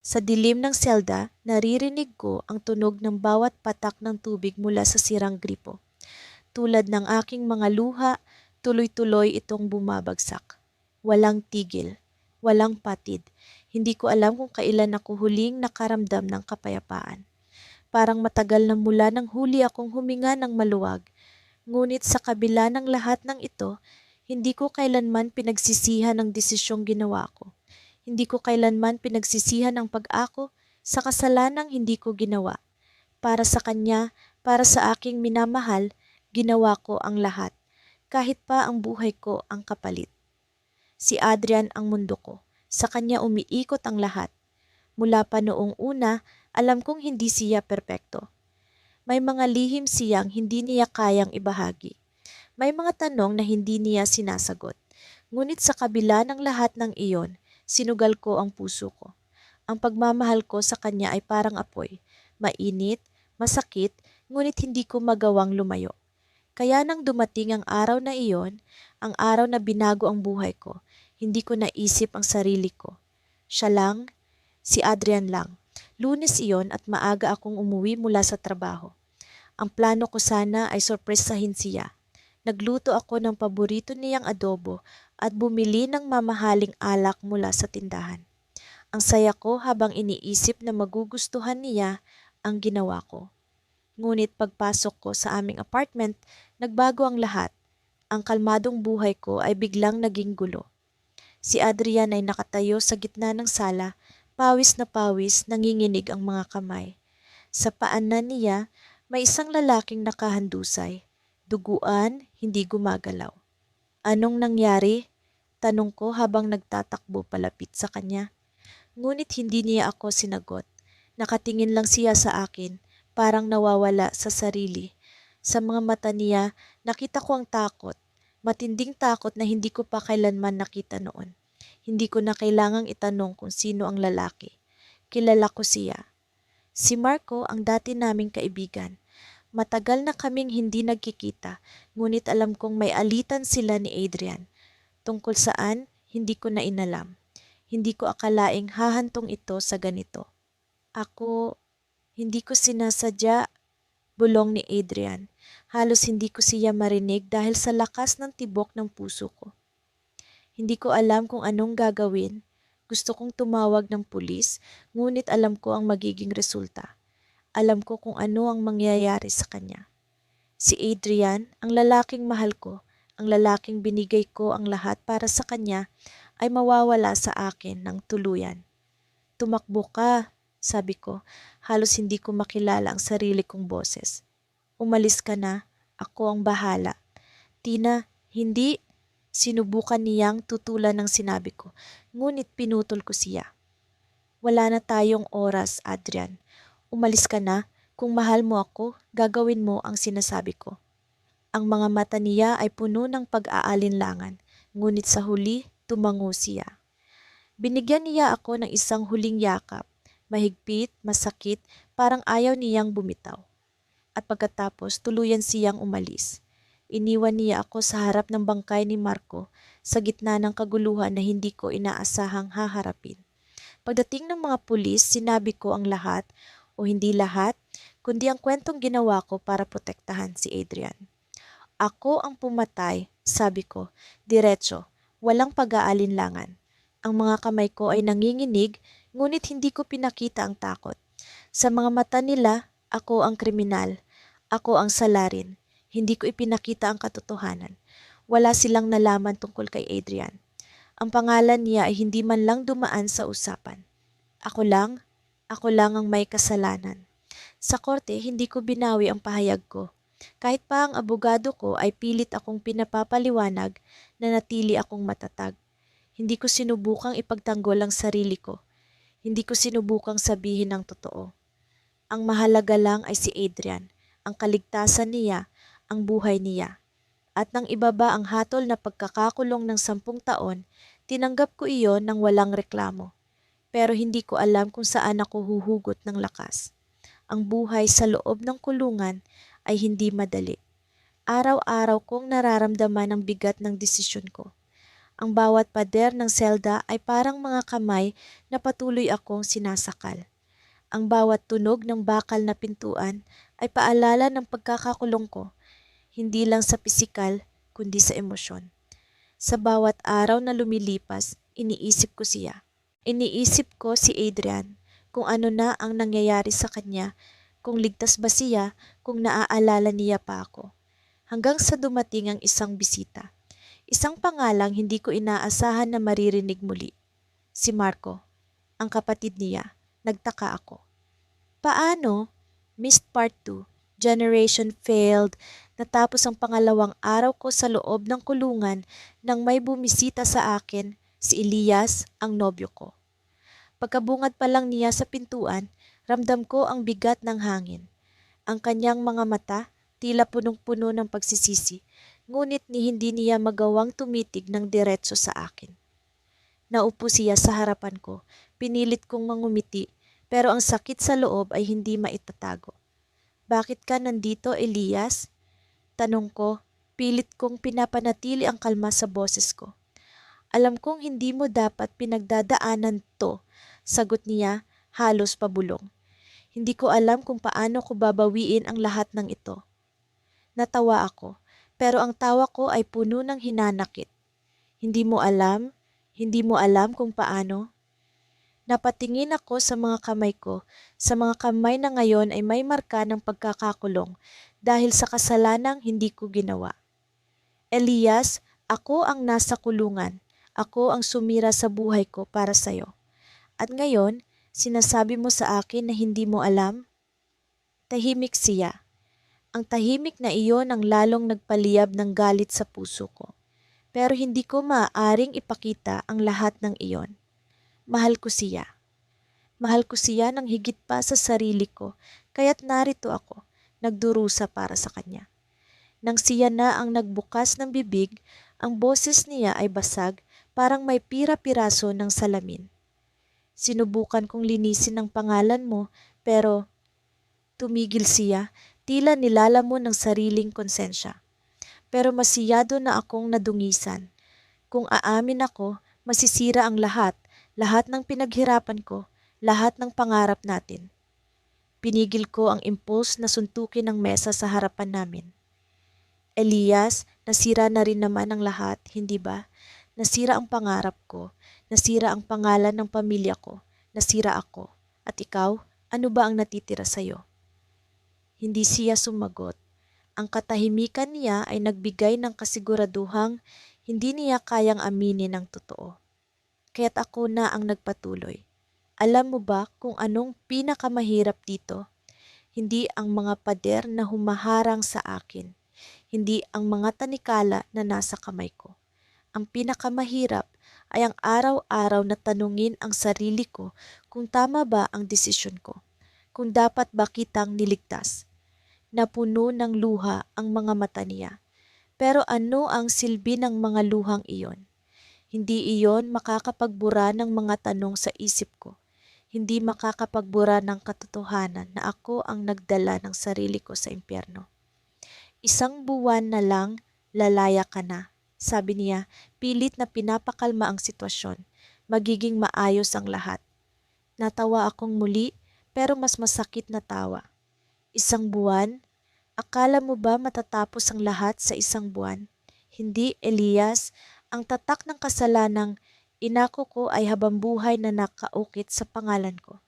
Sa dilim ng selda, naririnig ko ang tunog ng bawat patak ng tubig mula sa sirang gripo. Tulad ng aking mga luha, tuloy-tuloy itong bumabagsak. Walang tigil, walang patid. Hindi ko alam kung kailan ako huling nakaramdam ng kapayapaan. Parang matagal na mula nang huli akong huminga ng maluwag. Ngunit sa kabila ng lahat ng ito, hindi ko kailanman pinagsisihan ang desisyong ginawa ko. Hindi ko kailanman pinagsisihan ang pag-ako sa kasalanang hindi ko ginawa. Para sa kanya, para sa aking minamahal, ginawa ko ang lahat. Kahit pa ang buhay ko ang kapalit. Si Adrian ang mundo ko. Sa kanya umiikot ang lahat. Mula pa noong una, alam kong hindi siya perpekto. May mga lihim siyang hindi niya kayang ibahagi. May mga tanong na hindi niya sinasagot. Ngunit sa kabila ng lahat ng iyon, sinugal ko ang puso ko. Ang pagmamahal ko sa kanya ay parang apoy. Mainit, masakit, ngunit hindi ko magawang lumayo. Kaya nang dumating ang araw na iyon, ang araw na binago ang buhay ko, hindi ko naisip ang sarili ko. Siya lang, si Adrian lang. Lunes iyon at maaga akong umuwi mula sa trabaho. Ang plano ko sana ay sorpresahin siya. Nagluto ako ng paborito niyang adobo at bumili ng mamahaling alak mula sa tindahan. Ang saya ko habang iniisip na magugustuhan niya ang ginawa ko. Ngunit pagpasok ko sa aming apartment, nagbago ang lahat. Ang kalmadong buhay ko ay biglang naging gulo. Si Adrian ay nakatayo sa gitna ng sala, pawis na pawis, nanginginig ang mga kamay. Sa paanan niya, may isang lalaking nakahandusay. Duguan, hindi gumagalaw. Anong nangyari? Tanong ko habang nagtatakbo palapit sa kanya. Ngunit hindi niya ako sinagot. Nakatingin lang siya sa akin, parang nawawala sa sarili. Sa mga mata niya, nakita ko ang takot. Matinding takot na hindi ko pa kailanman nakita noon. Hindi ko na kailangang itanong kung sino ang lalaki. Kilala ko siya. Si Marco ang dati naming kaibigan. Matagal na kaming hindi nagkikita, ngunit alam kong may alitan sila ni Adrian. Tungkol saan, hindi ko na inalam. Hindi ko akalaing hahantong ito sa ganito. Ako, hindi ko sinasadya, bulong ni Adrian. Halos hindi ko siya marinig dahil sa lakas ng tibok ng puso ko. Hindi ko alam kung anong gagawin. Gusto kong tumawag ng pulis, ngunit alam ko ang magiging resulta. Alam ko kung ano ang mangyayari sa kanya. Si Adrian, ang lalaking mahal ko, ang lalaking binigay ko ang lahat para sa kanya, ay mawawala sa akin ng tuluyan. Tumakbo ka, sabi ko, halos hindi ko makilala ang sarili kong boses. Umalis ka na, ako ang bahala. Tina, hindi. Sinubukan niyang tutulan ng sinabi ko, ngunit pinutol ko siya. Wala na tayong oras, Adrian. Umalis ka na. Kung mahal mo ako, gagawin mo ang sinasabi ko. Ang mga mata niya ay puno ng pag-aalinlangan, ngunit sa huli, tumango siya. Binigyan niya ako ng isang huling yakap, mahigpit, masakit, parang ayaw niyang bumitaw. At pagkatapos, tuluyan siyang umalis. Iniwan niya ako sa harap ng bangkay ni Marco sa gitna ng kaguluhan na hindi ko inaasahang haharapin. Pagdating ng mga pulis, sinabi ko ang lahat o hindi lahat, kundi ang kwentong ginawa ko para protektahan si Adrian. Ako ang pumatay, sabi ko, diretso, walang pag-aalinlangan. Ang mga kamay ko ay nanginginig, ngunit hindi ko pinakita ang takot. Sa mga mata nila, ako ang kriminal. Ako ang salarin. Hindi ko ipinakita ang katotohanan. Wala silang nalaman tungkol kay Adrian. Ang pangalan niya ay hindi man lang dumaan sa usapan. Ako lang ang may kasalanan. Sa korte, hindi ko binawi ang pahayag ko. Kahit pa ang abogado ko ay pilit akong pinapapaliwanag na natili akong matatag. Hindi ko sinubukang ipagtanggol ang sarili ko. Hindi ko sinubukang sabihin ang totoo. Ang mahalaga lang ay si Adrian, ang kaligtasan niya, ang buhay niya. At nang ibaba ang hatol na pagkakakulong ng 10 taon, tinanggap ko iyon ng walang reklamo. Pero hindi ko alam kung saan ako huhugot ng lakas. Ang buhay sa loob ng kulungan ay hindi madali. Araw-araw kong nararamdaman ang bigat ng desisyon ko. Ang bawat pader ng selda ay parang mga kamay na patuloy akong sinasakal. Ang bawat tunog ng bakal na pintuan ay paalala ng pagkakakulong ko, hindi lang sa pisikal, kundi sa emosyon. Sa bawat araw na lumilipas, iniisip ko siya. Iniisip ko si Adrian, kung ano na ang nangyayari sa kanya, kung ligtas ba siya, kung naaalala niya pa ako. Hanggang sa dumating ang isang bisita. Isang pangalang hindi ko inaasahan na maririnig muli. Si Marco, ang kapatid niya. Nagtaka ako. Paano? Missed Part 2, Generation Failed, natapos ang pangalawang araw ko sa loob ng kulungan nang may bumisita sa akin, si Elias, ang nobyo ko. Pagkabungad pa lang niya sa pintuan, ramdam ko ang bigat ng hangin. Ang kanyang mga mata, tila punong-puno ng pagsisisi, ngunit hindi niya magawang tumitig ng diretso sa akin. Naupo siya sa harapan ko, pinilit kong mangumiti, pero ang sakit sa loob ay hindi maitatago. Bakit ka nandito, Elias? Tanong ko, pilit kong pinapanatili ang kalma sa boses ko. Alam kong hindi mo dapat pinagdadaanan to, sagot niya, halos pabulong. Hindi ko alam kung paano ko babawiin ang lahat ng ito. Natawa ako, pero ang tawa ko ay puno ng hinanakit. Hindi mo alam? Hindi mo alam kung paano? Napatingin ako sa mga kamay ko, sa mga kamay na ngayon ay may marka ng pagkakakulong dahil sa kasalanang hindi ko ginawa. Elias, ako ang nasa kulungan. Ako ang sumira sa buhay ko para sa'yo. At ngayon, sinasabi mo sa akin na hindi mo alam? Tahimik siya. Ang tahimik na iyon ang lalong nagpaliyab ng galit sa puso ko. Pero hindi ko maaaring ipakita ang lahat ng iyon. Mahal ko siya. Mahal ko siya ng higit pa sa sarili ko, kaya't narito ako, nagdurusa para sa kanya. Nang siya na ang nagbukas ng bibig, ang boses niya ay basag, parang may pira-piraso ng salamin. Sinubukan kong linisin ang pangalan mo, pero tumigil siya, tila nilalamon ng sariling konsensya. Pero masiyado na akong nadungisan. Kung aamin ako, masisira ang lahat ng pinaghirapan ko, lahat ng pangarap natin. Pinigil ko ang impulse na suntukin ang mesa sa harapan namin. Elias, nasira na rin naman ang lahat, hindi ba? Nasira ang pangarap ko, nasira ang pangalan ng pamilya ko, nasira ako. At ikaw, ano ba ang natitira sa'yo? Hindi siya sumagot. Ang katahimikan niya ay nagbigay ng kasiguraduhang hindi niya kayang aminin ang totoo. Kaya't ako na ang nagpatuloy. Alam mo ba kung anong pinakamahirap dito? Hindi ang mga pader na humaharang sa akin. Hindi ang mga tanikala na nasa kamay ko. Ang pinakamahirap ay ang araw-araw na tanungin ang sarili ko kung tama ba ang desisyon ko. Kung dapat ba kitang niligtas. Napuno ng luha ang mga mata niya. Pero ano ang silbi ng mga luhang iyon? Hindi iyon makakapagbura ng mga tanong sa isip ko. Hindi makakapagbura ng katotohanan na ako ang nagdala ng sarili ko sa impyerno. Isang buwan na lang, lalaya ka na. Sabi niya, pilit na pinapakalma ang sitwasyon. Magiging maayos ang lahat. Natawa akong muli, pero mas masakit na tawa. Isang buwan? Akala mo ba matatapos ang lahat sa isang buwan? Hindi, Elias. Ang tatak ng kasalanang inako ko ay habambuhay na nakaukit sa pangalan ko.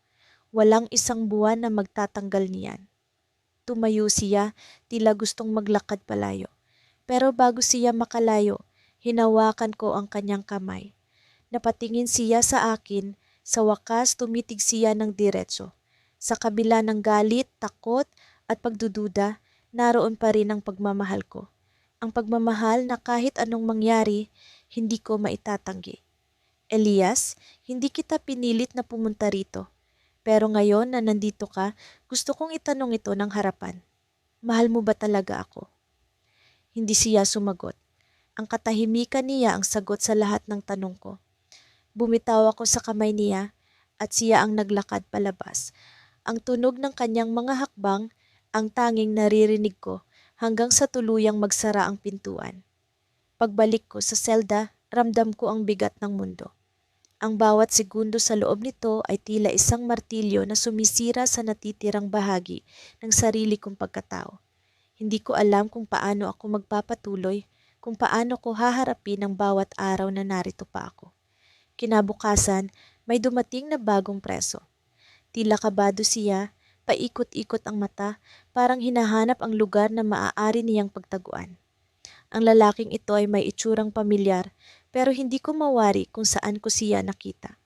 Walang isang buwan na magtatanggal niyan. Tumayo siya, tila gustong maglakad palayo. Pero bago siya makalayo, hinawakan ko ang kanyang kamay. Napatingin siya sa akin, sa wakas tumitig siya ng diretso. Sa kabila ng galit, takot at pagdududa, naroon pa rin ang pagmamahal ko. Ang pagmamahal na kahit anong mangyari, hindi ko maitatanggi. Elias, hindi kita pinilit na pumunta rito. Pero ngayon na nandito ka, gusto kong itanong ito ng harapan. Mahal mo ba talaga ako? Hindi siya sumagot. Ang katahimikan niya ang sagot sa lahat ng tanong ko. Bumitaw ako sa kamay niya at siya ang naglakad palabas. Ang tunog ng kanyang mga hakbang ang tanging naririnig ko hanggang sa tuluyang magsara ang pintuan. Pagbalik ko sa selda, ramdam ko ang bigat ng mundo. Ang bawat segundo sa loob nito ay tila isang martilyo na sumisira sa natitirang bahagi ng sarili kong pagkatao. Hindi ko alam kung paano ako magpapatuloy, kung paano ko haharapin ang bawat araw na narito pa ako. Kinabukasan, may dumating na bagong preso. Tila kabado siya, paikot-ikot ang mata, parang hinahanap ang lugar na maaari niyang pagtaguan. Ang lalaking ito ay may itsurang pamilyar, pero hindi ko mawari kung saan ko siya nakita.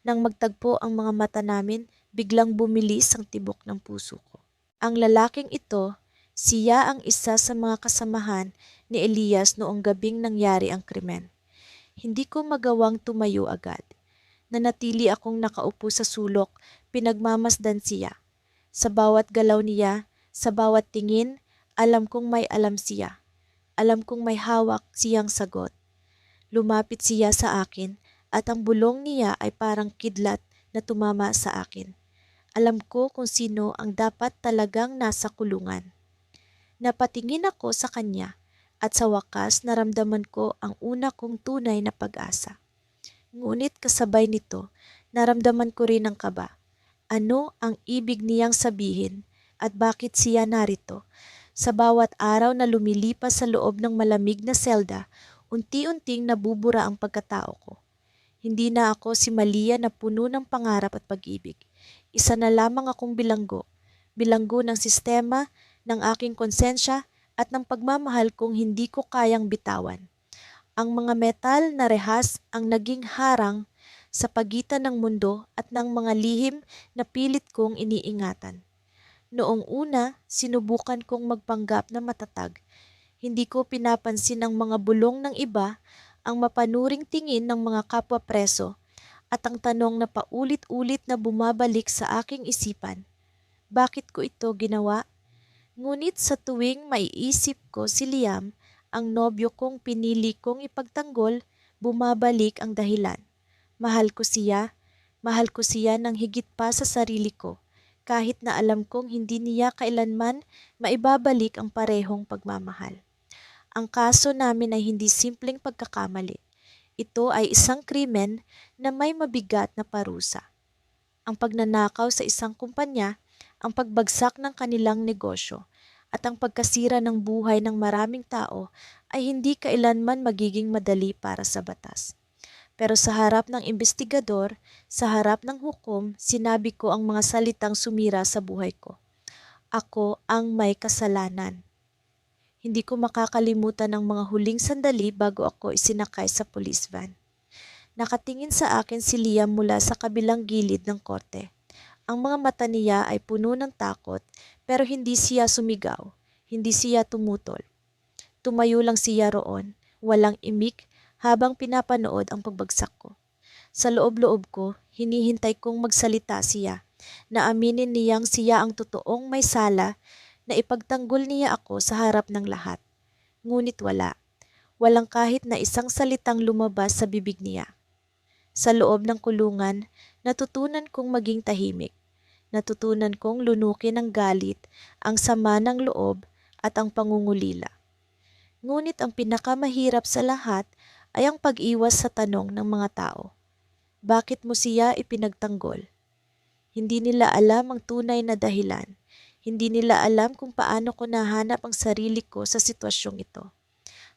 Nang magtagpo ang mga mata namin, biglang bumilis ang tibok ng puso ko. Ang lalaking ito, siya ang isa sa mga kasamahan ni Elias noong gabing nangyari ang krimen. Hindi ko magawang tumayo agad. Nanatili akong nakaupo sa sulok, pinagmamasdan siya. Sa bawat galaw niya, sa bawat tingin, alam kong may alam siya. Alam kong may hawak siyang sagot. Lumapit siya sa akin at ang bulong niya ay parang kidlat na tumama sa akin. Alam ko kung sino ang dapat talagang nasa kulungan. Napatingin ako sa kanya at sa wakas naramdaman ko ang una kong tunay na pag-asa. Ngunit kasabay nito, naramdaman ko rin ang kaba. Ano ang ibig niyang sabihin at bakit siya narito? Sa bawat araw na lumilipas sa loob ng malamig na selda, unti-unting nabubura ang pagkatao ko. Hindi na ako si Malia na puno ng pangarap at pag-ibig. Isa na lamang akong bilanggo. Bilanggo ng sistema, ng aking konsensya at ng pagmamahal kong hindi ko kayang bitawan. Ang mga metal na rehas ang naging harang sa pagitan ng mundo at ng mga lihim na pilit kong iniingatan. Noong una, sinubukan kong magpanggap na matatag. Hindi ko pinapansin ang mga bulong ng iba, ang mapanuring tingin ng mga kapwa preso, at ang tanong na paulit-ulit na bumabalik sa aking isipan. Bakit ko ito ginawa? Ngunit sa tuwing maiisip ko si Liam, ang nobyo kong pinili kong ipagtanggol, bumabalik ang dahilan. Mahal ko siya ng higit pa sa sarili ko, kahit na alam kong hindi niya kailanman maibabalik ang parehong pagmamahal. Ang kaso namin ay hindi simpleng pagkakamali. Ito ay isang krimen na may mabigat na parusa. Ang pagnanakaw sa isang kumpanya, ang pagbagsak ng kanilang negosyo, at ang pagkasira ng buhay ng maraming tao ay hindi kailanman magiging madali para sa batas. Pero sa harap ng investigador, sa harap ng hukom, sinabi ko ang mga salitang sumira sa buhay ko. Ako ang may kasalanan. Hindi ko makakalimutan ang mga huling sandali bago ako isinakay sa police van. Nakatingin sa akin si Liam mula sa kabilang gilid ng korte. Ang mga mata niya ay puno ng takot, pero hindi siya sumigaw, hindi siya tumutol. Tumayo lang siya roon, walang imik, habang pinapanood ang pagbagsak ko. Sa loob-loob ko, hinihintay kong magsalita siya, na aminin niyang siya ang totoong may sala, na ipagtanggol niya ako sa harap ng lahat. Ngunit wala. Walang kahit na isang salitang lumabas sa bibig niya. Sa loob ng kulungan, natutunan kong maging tahimik. Natutunan kong lunukin ang galit, ang sama ng loob, at ang pangungulila. Ngunit ang pinakamahirap sa lahat ay ang pag-iwas sa tanong ng mga tao. Bakit mo siya ipinagtanggol? Hindi nila alam ang tunay na dahilan. Hindi nila alam kung paano ko nahanap ang sarili ko sa sitwasyong ito.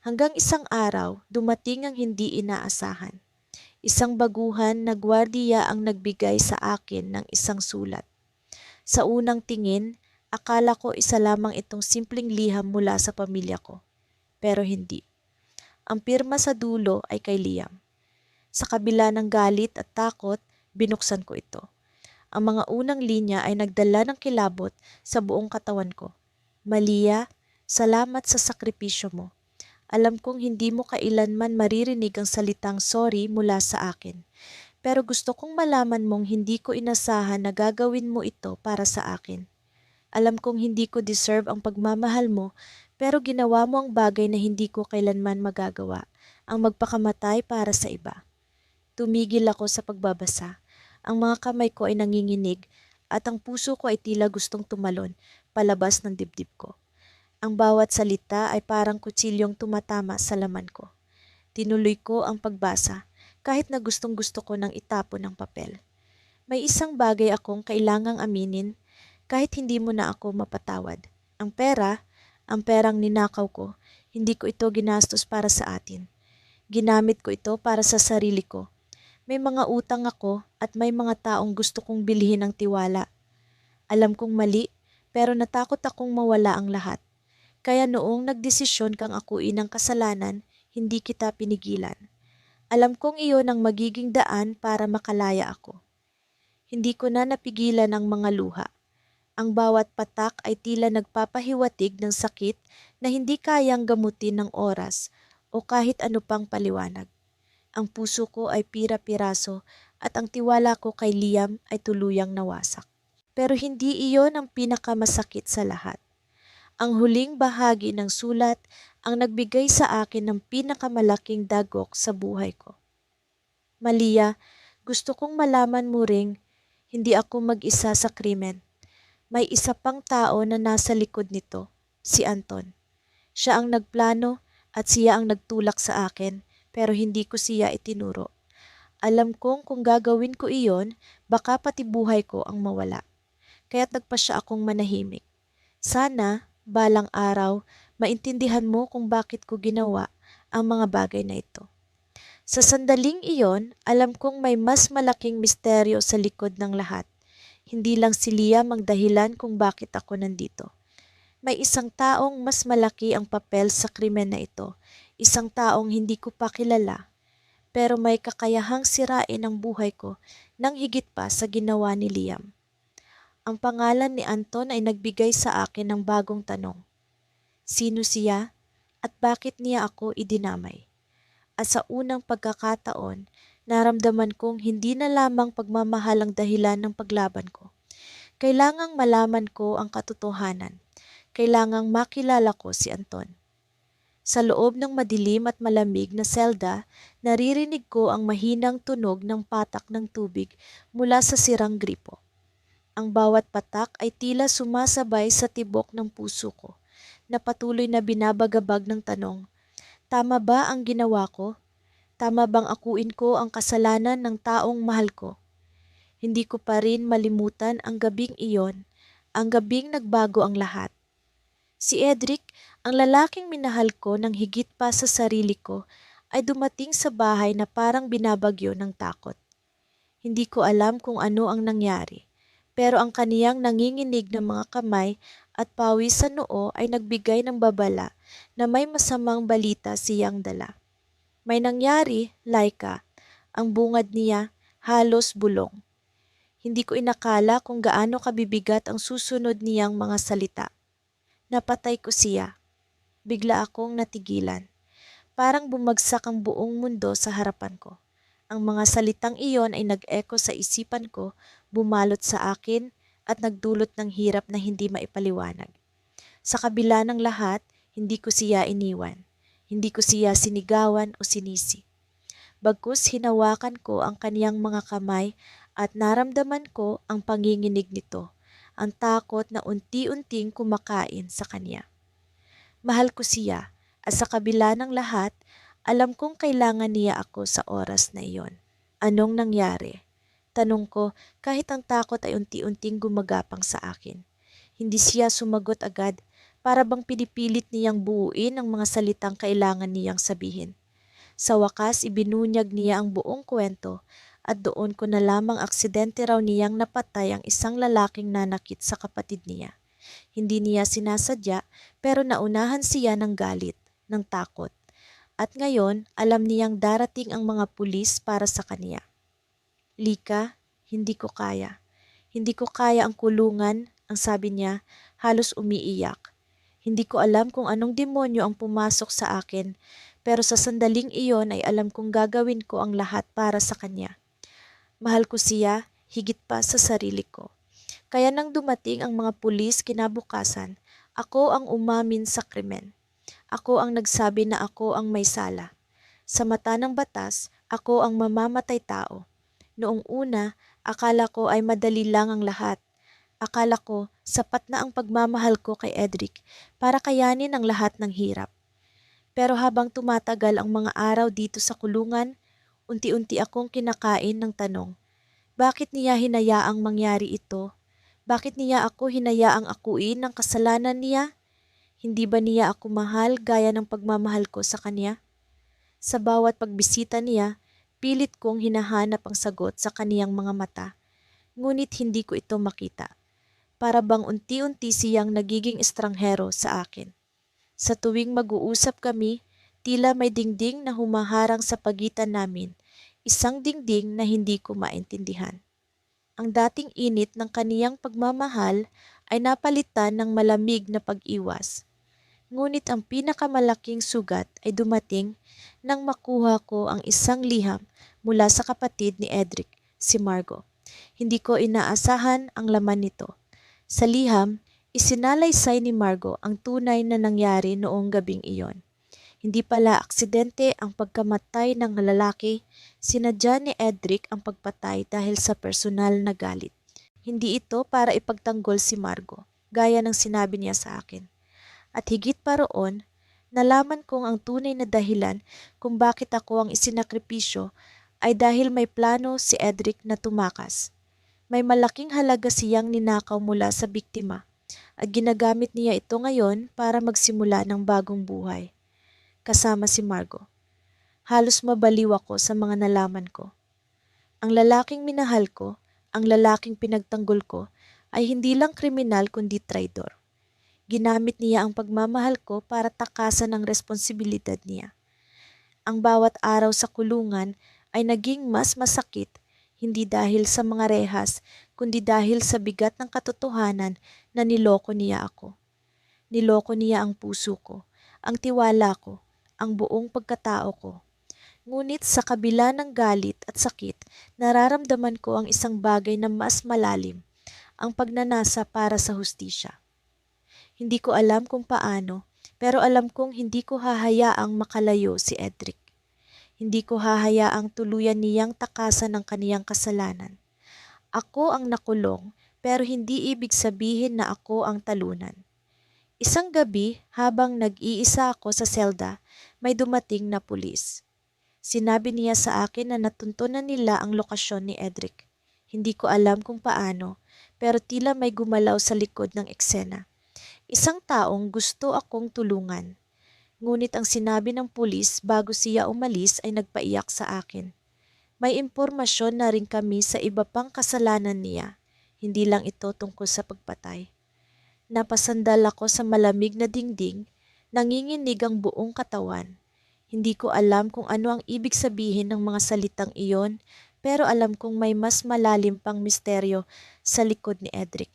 Hanggang isang araw, dumating ang hindi inaasahan. Isang baguhan na gwardiya ang nagbigay sa akin ng isang sulat. Sa unang tingin, akala ko isa lamang itong simpleng liham mula sa pamilya ko. Pero hindi. Ang pirma sa dulo ay kay Liam. Sa kabila ng galit at takot, binuksan ko ito. Ang mga unang linya ay nagdala ng kilabot sa buong katawan ko. Malia, salamat sa sakripisyo mo. Alam kong hindi mo kailanman maririnig ang salitang sorry mula sa akin. Pero gusto kong malaman mong hindi ko inasahan na gagawin mo ito para sa akin. Alam kong hindi ko deserve ang pagmamahal mo, pero ginawa mo ang bagay na hindi ko kailanman magagawa, ang magpakamatay para sa iba. Tumigil ako sa pagbabasa. Ang mga kamay ko ay nanginginig at ang puso ko ay tila gustong tumalon palabas ng dibdib ko. Ang bawat salita ay parang kutsilyong tumatama sa laman ko. Tinuloy ko ang pagbasa kahit na gustong-gusto ko nang itapon ang papel. May isang bagay akong kailangang aminin kahit hindi mo na ako mapatawad. Ang pera, ang perang ninakaw ko, hindi ko ito ginastos para sa atin. Ginamit ko ito para sa sarili ko. May mga utang ako at may mga taong gusto kong bilhin ng tiwala. Alam kong mali, pero natakot akong mawala ang lahat. Kaya noong nagdesisyon kang akuin ng kasalanan, hindi kita pinigilan. Alam kong iyon ang magiging daan para makalaya ako. Hindi ko na napigilan ang mga luha. Ang bawat patak ay tila nagpapahiwatig ng sakit na hindi kayang gamutin ng oras o kahit ano pang paliwanag. Ang puso ko ay pira-piraso at ang tiwala ko kay Liam ay tuluyang nawasak. Pero hindi iyon ang pinakamasakit sa lahat. Ang huling bahagi ng sulat ang nagbigay sa akin ng pinakamalaking dagok sa buhay ko. Malia, gusto kong malaman mo ring hindi ako mag-isa sa krimen. May isa pang tao na nasa likod nito, si Anton. Siya ang nagplano at siya ang nagtulak sa akin, pero hindi ko siya itinuro. Alam kong kung gagawin ko iyon, baka pati buhay ko ang mawala. Kaya't nagpasya akong manahimik. Sana, balang araw, maintindihan mo kung bakit ko ginawa ang mga bagay na ito. Sa sandaling iyon, alam kong may mas malaking misteryo sa likod ng lahat. Hindi lang si Liam ang dahilan kung bakit ako nandito. May isang taong mas malaki ang papel sa krimen na ito. Isang taong hindi ko pa kilala, pero may kakayahang sirain ang buhay ko nang higit pa sa ginawa ni Liam. Ang pangalan ni Anton ay nagbigay sa akin ng bagong tanong. Sino siya at bakit niya ako idinamay? At sa unang pagkakataon, naramdaman kong hindi na lamang pagmamahal ang dahilan ng paglaban ko. Kailangang malaman ko ang katotohanan. Kailangang makilala ko si Anton. Sa loob ng madilim at malamig na selda, naririnig ko ang mahinang tunog ng patak ng tubig mula sa sirang gripo. Ang bawat patak ay tila sumasabay sa tibok ng puso ko, na patuloy na binabagabag ng tanong, tama ba ang ginawa ko? Tama bang akuin ko ang kasalanan ng taong mahal ko? Hindi ko pa rin malimutan ang gabing iyon, ang gabing nagbago ang lahat. Si Edric, ang lalaking minahal ko ng higit pa sa sarili ko, ay dumating sa bahay na parang binabagyo ng takot. Hindi ko alam kung ano ang nangyari, pero ang kaniyang nanginginig ng mga kamay at pawis sa noo ay nagbigay ng babala na may masamang balita siyang dala. May nangyari, Laika, ang bungad niya halos bulong. Hindi ko inakala kung gaano kabibigat ang susunod niyang mga salita. Napatay ko siya. Bigla akong natigilan. Parang bumagsak ang buong mundo sa harapan ko. Ang mga salitang iyon ay nag-echo sa isipan ko, bumalot sa akin at nagdulot ng hirap na hindi maipaliwanag. Sa kabila ng lahat, hindi ko siya iniwan. Hindi ko siya sinigawan o sinisi. Bagkus hinawakan ko ang kaniyang mga kamay at naramdaman ko ang panginginig nito, ang takot na unti-unting kumakain sa kanya. Mahal ko siya at sa kabila ng lahat, alam kong kailangan niya ako sa oras na iyon. Anong nangyari? Tanong ko kahit ang takot ay unti-unting gumagapang sa akin. Hindi siya sumagot agad, para bang pinipilit niyang buuin ang mga salitang kailangan niyang sabihin. Sa wakas, ibinunyag niya ang buong kwento at doon ko na lamang aksidente raw niyang napatay ang isang lalaking nanakit sa kapatid niya. Hindi niya sinasadya pero naunahan siya ng galit, ng takot. At ngayon, alam niyang darating ang mga pulis para sa kanya. Lika, hindi ko kaya. Hindi ko kaya ang kulungan, ang sabi niya, halos umiiyak. Hindi ko alam kung anong demonyo ang pumasok sa akin, pero sa sandaling iyon ay alam kong gagawin ko ang lahat para sa kanya. Mahal ko siya, higit pa sa sarili ko. Kaya nang dumating ang mga pulis kinabukasan, ako ang umamin sa krimen. Ako ang nagsabi na ako ang may sala. Sa mata ng batas, ako ang mamamatay tao. Noong una, akala ko ay madali lang ang lahat. Akala ko sapat na ang pagmamahal ko kay Edric para kayanin ang lahat ng hirap. Pero habang tumatagal ang mga araw dito sa kulungan, unti-unti akong kinakain ng tanong, bakit niya hinayaang mangyari ito? Bakit niya ako hinayaang akuin ng kasalanan niya? Hindi ba niya ako mahal gaya ng pagmamahal ko sa kanya? Sa bawat pagbisita niya, pilit kong hinahanap ang sagot sa kaniyang mga mata, ngunit hindi ko ito makita. Para bang unti-unti siyang nagiging estranghero sa akin. Sa tuwing mag-uusap kami, tila may dingding na humaharang sa pagitan namin, isang dingding na hindi ko maintindihan. Ang dating init ng kaniyang pagmamahal ay napalitan ng malamig na pag-iwas. Ngunit ang pinakamalaking sugat ay dumating nang makuha ko ang isang liham mula sa kapatid ni Edric, si Margo. Hindi ko inaasahan ang laman nito. Sa liham, isinalaysay ni Margo ang tunay na nangyari noong gabing iyon. Hindi pala aksidente ang pagkamatay ng lalaki, sinadya ni Edric ang pagpatay dahil sa personal na galit. Hindi ito para ipagtanggol si Margo, gaya ng sinabi niya sa akin. At higit pa roon, nalaman kong ang tunay na dahilan kung bakit ako ang isinakripisyo ay dahil may plano si Edric na tumakas. May malaking halaga siyang ninakaw mula sa biktima at ginagamit niya ito ngayon para magsimula ng bagong buhay. Kasama si Margo. Halos mabaliw ako sa mga nalaman ko. Ang lalaking minahal ko, ang lalaking pinagtanggol ko, ay hindi lang kriminal kundi traidor. Ginamit niya ang pagmamahal ko para takasan ang responsibilidad niya. Ang bawat araw sa kulungan ay naging mas masakit, hindi dahil sa mga rehas, kundi dahil sa bigat ng katotohanan na niloko niya ako. Niloko niya ang puso ko, ang tiwala ko, ang buong pagkatao ko. Ngunit sa kabila ng galit at sakit, nararamdaman ko ang isang bagay na mas malalim, ang pagnanasa para sa hustisya. Hindi ko alam kung paano, pero alam kong hindi ko hahayaang makalayo si Edric. Hindi ko hahayaang tuluyan niyang takasan ang kaniyang kasalanan. Ako ang nakulong, pero hindi ibig sabihin na ako ang talunan. Isang gabi, habang nag-iisa ako sa selda, may dumating na pulis. Sinabi niya sa akin na natuntunan nila ang lokasyon ni Edric. Hindi ko alam kung paano, pero tila may gumalaw sa likod ng eksena. Isang taong gusto akong tulungan. Ngunit ang sinabi ng pulis bago siya umalis ay nagpaiyak sa akin. May impormasyon na rin kami sa iba pang kasalanan niya. Hindi lang ito tungkol sa pagpatay. Napasandal ako sa malamig na dingding, nanginginig ang buong katawan. Hindi ko alam kung ano ang ibig sabihin ng mga salitang iyon, pero alam kong may mas malalim pang misteryo sa likod ni Edric.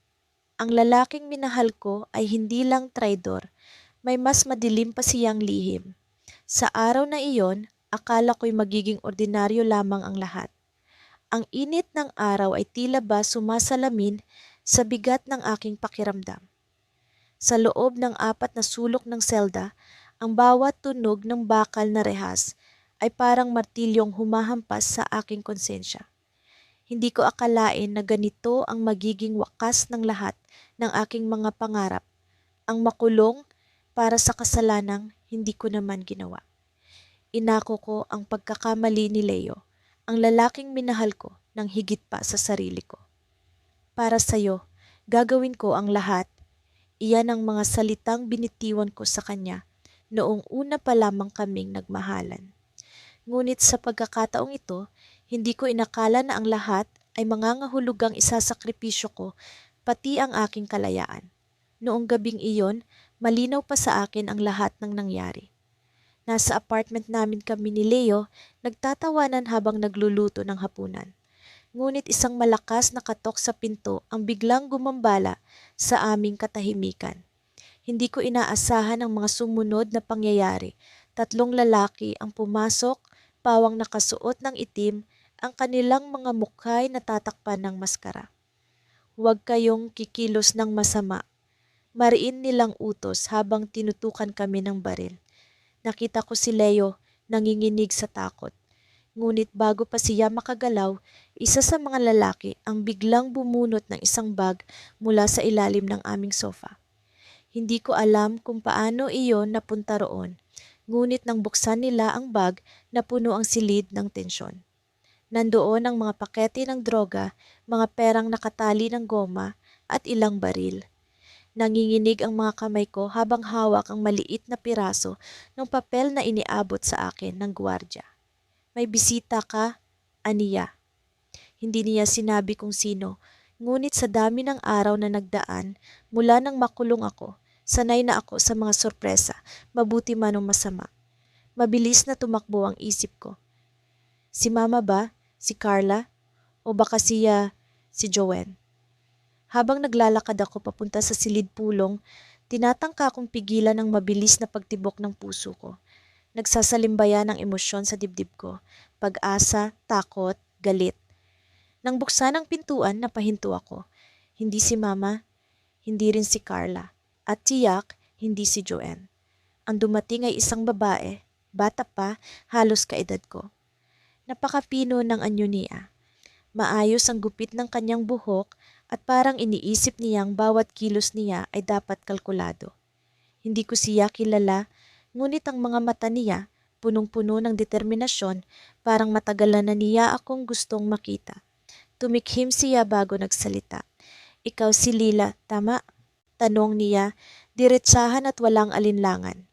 Ang lalaking minahal ko ay hindi lang traidor, may mas madilim pa siyang lihim. Sa araw na iyon, akala ko'y magiging ordinaryo lamang ang lahat. Ang init ng araw ay tila ba sumasalamin sa bigat ng aking pakiramdam. Sa loob ng 4 na sulok ng selda, ang bawat tunog ng bakal na rehas ay parang martilyong humahampas sa aking konsensya. Hindi ko akalain na ganito ang magiging wakas ng lahat ng aking mga pangarap, ang makulong para sa kasalanang hindi ko naman ginawa. Inako ko ang pagkakamali ni Leo, ang lalaking minahal ko ng higit pa sa sarili ko. Para sa'yo, gagawin ko ang lahat. Iyan ang mga salitang binitiwan ko sa kanya noong una pa lamang kaming nagmahalan. Ngunit sa pagkakataong ito, hindi ko inakala na ang lahat ay mangangahulugang isasakripisyo ko, pati ang aking kalayaan. Noong gabing iyon, malinaw pa sa akin ang lahat ng nangyari. Nasa apartment namin kami ni Leo, nagtatawanan habang nagluluto ng hapunan. Ngunit isang malakas na katok sa pinto ang biglang gumambala sa aming katahimikan. Hindi ko inaasahan ang mga sumunod na pangyayari. 3 lalaki ang pumasok, pawang nakasuot ng itim, ang kanilang mga mukha'y natatakpan ng maskara. Huwag kayong kikilos ng masama. Mariin nilang utos habang tinutukan kami ng baril. Nakita ko si Leo nanginginig sa takot. Ngunit bago pa siya makagalaw, isa sa mga lalaki ang biglang bumunot ng isang bag mula sa ilalim ng aming sofa. Hindi ko alam kung paano iyon napunta roon, Ngunit nang buksan nila ang bag, napuno ang silid ng tensyon. Nandoon ang mga pakete ng droga, mga perang nakatali ng goma, at ilang baril. Nanginginig ang mga kamay ko habang hawak ang maliit na piraso ng papel na iniabot sa akin ng gwardya. May bisita ka, aniya. Hindi niya sinabi kung sino, ngunit sa dami ng araw na nagdaan, mula nang makulong ako, sanay na ako sa mga sorpresa, mabuti man o masama. Mabilis na tumakbo ang isip ko. Si Mama ba? Si Carla? O baka si Joanne? Habang naglalakad ako papunta sa silid pulong, tinatangka kong pigilan ang mabilis na pagtibok ng puso ko. Nagsasalimbayan ang emosyon sa dibdib ko, pag-asa, takot, galit. Nang buksan ang pintuan, napahinto ako. Hindi si Mama, hindi rin si Carla, at tiyak, hindi si Joanne. Ang dumating ay isang babae, bata pa, halos kaedad ko. Napakapino ng anyo niya. Maayos ang gupit ng kanyang buhok at parang iniisip niyang bawat kilos niya ay dapat kalkulado. Hindi ko siya kilala, ngunit ang mga mata niya, punong-puno ng determinasyon, parang matagalan na niya akong gustong makita. Tumikhim siya bago nagsalita. Ikaw si Lila, tama? Tanong niya, diretsahan at walang alinlangan.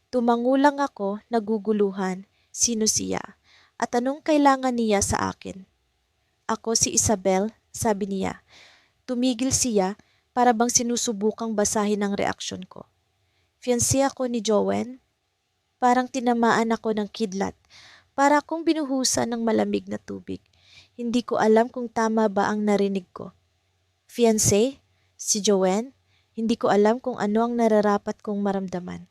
Tumangulang ako, naguguluhan, sino siya? At anong kailangan niya sa akin? Ako si Isabel, sabi niya. Tumigil siya para bang sinusubukang basahin ang reaksyon ko. Fiancé ako ni Joanne. Parang tinamaan ako ng kidlat. Para akong binuhusan ng malamig na tubig. Hindi ko alam kung tama ba ang narinig ko. Fiancé? Si Joanne? Hindi ko alam kung ano ang nararapat kong maramdaman.